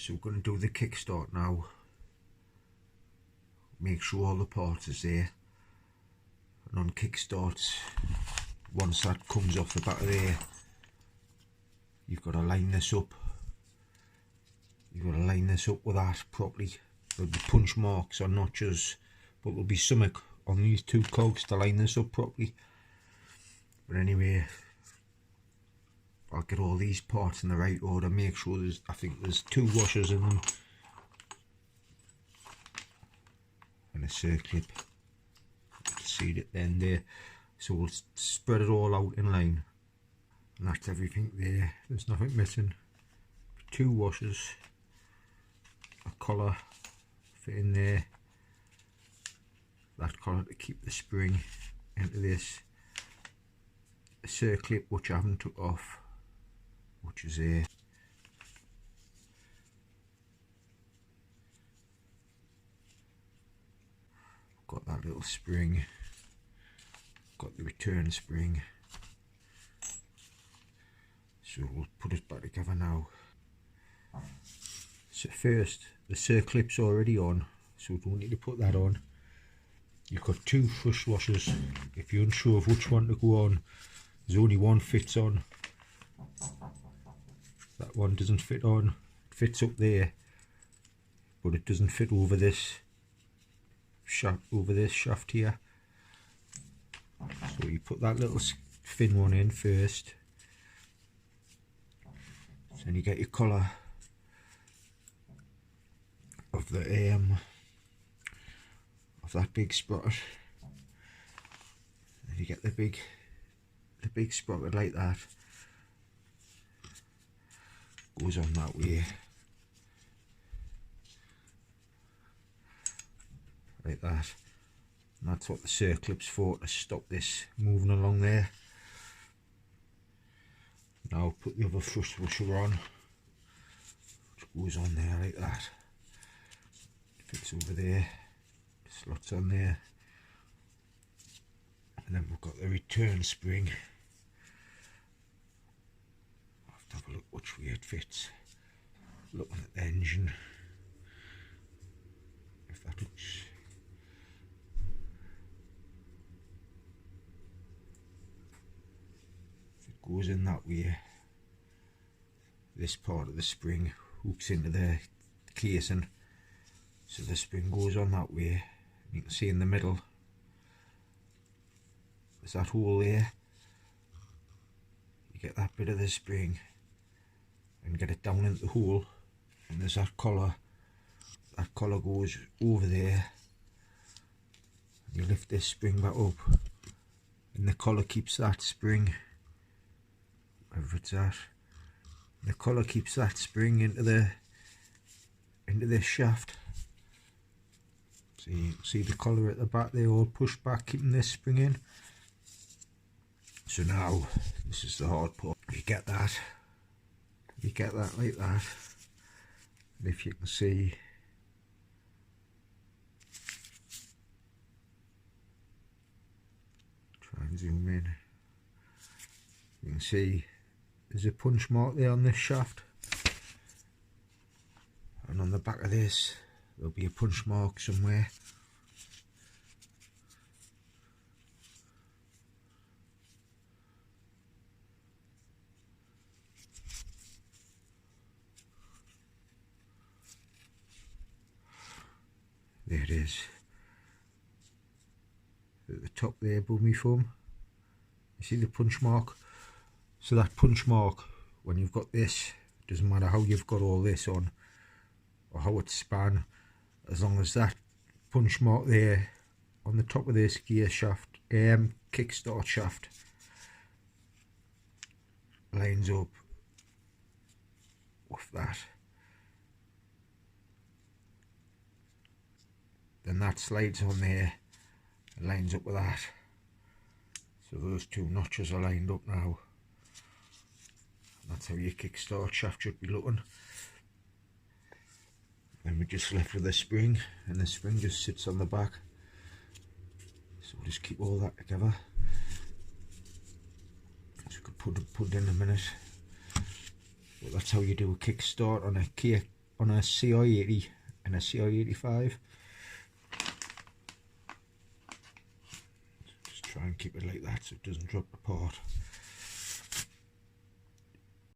So we're going to do the kickstart now. Make sure all the parts is there. And on kickstarts, once that comes off the back of there, you've got to line this up. You've got to line this up with that properly. There'll be punch marks or notches, but there'll be something on these two cogs to line this up properly. But anyway, I'll get all these parts in the right order. Make sure I think there's 2 washers in them and a circlip. You can see it at the end there. So we'll spread it all out in line, and that's everything there. There's nothing missing. 2 washers, a collar fit in there, that collar to keep the spring into this, a circlip which I haven't took off, which is there. Got that little spring, got the return spring, so we'll put it back together now. So first, the circlip's already on, so we don't need to put that on. You've got 2 first washers. If you're unsure of which one to go on, there's only one fits on. That one doesn't fit on. It fits up there, but it doesn't fit over this shaft here. So you put that little thin one in first. Then you get your collar of the of that big sprocket. Then you get the big sprocket like that. Goes on that way. Like that. And that's what the circlip's for, to stop this moving along there. Now put the other first washer on, which goes on there like that. Fits over there, slots on there, and then we've got the return spring. I'll have to have a look which way it fits. Looking at the engine, if that looks. Goes in that way. This part of the spring hooks into the casing, so the spring goes on that way. You can see in the middle there's that hole there. You get that bit of the spring and get it down into the hole, and there's that collar. That collar goes over there, and you lift this spring back up, and the collar keeps that spring. Wherever it's at, the collar keeps that spring into this shaft. So you can see the collar at the back there all pushed back, keeping this spring in. So now this is the hard part. You get that like that, and if you can see, try and zoom in, you can see there's a punch mark there on this shaft, and on the back of this there'll be a punch mark somewhere. There it is, at the top there above my thumb. You see the punch mark? So that punch mark, when you've got this, doesn't matter how you've got all this on or how it's span, as long as that punch mark there on the top of this gear shaft, kickstart shaft, lines up with that, then that slides on there and lines up with that. So those 2 notches are lined up now. That's how your kickstart shaft should be looking. Then we're just left with the spring, and the spring just sits on the back. So we'll just keep all that together. So we could put it in a minute. But that's how you do a kickstart on a on a cr80 and a cr85. Just try and keep it like that so it doesn't drop apart.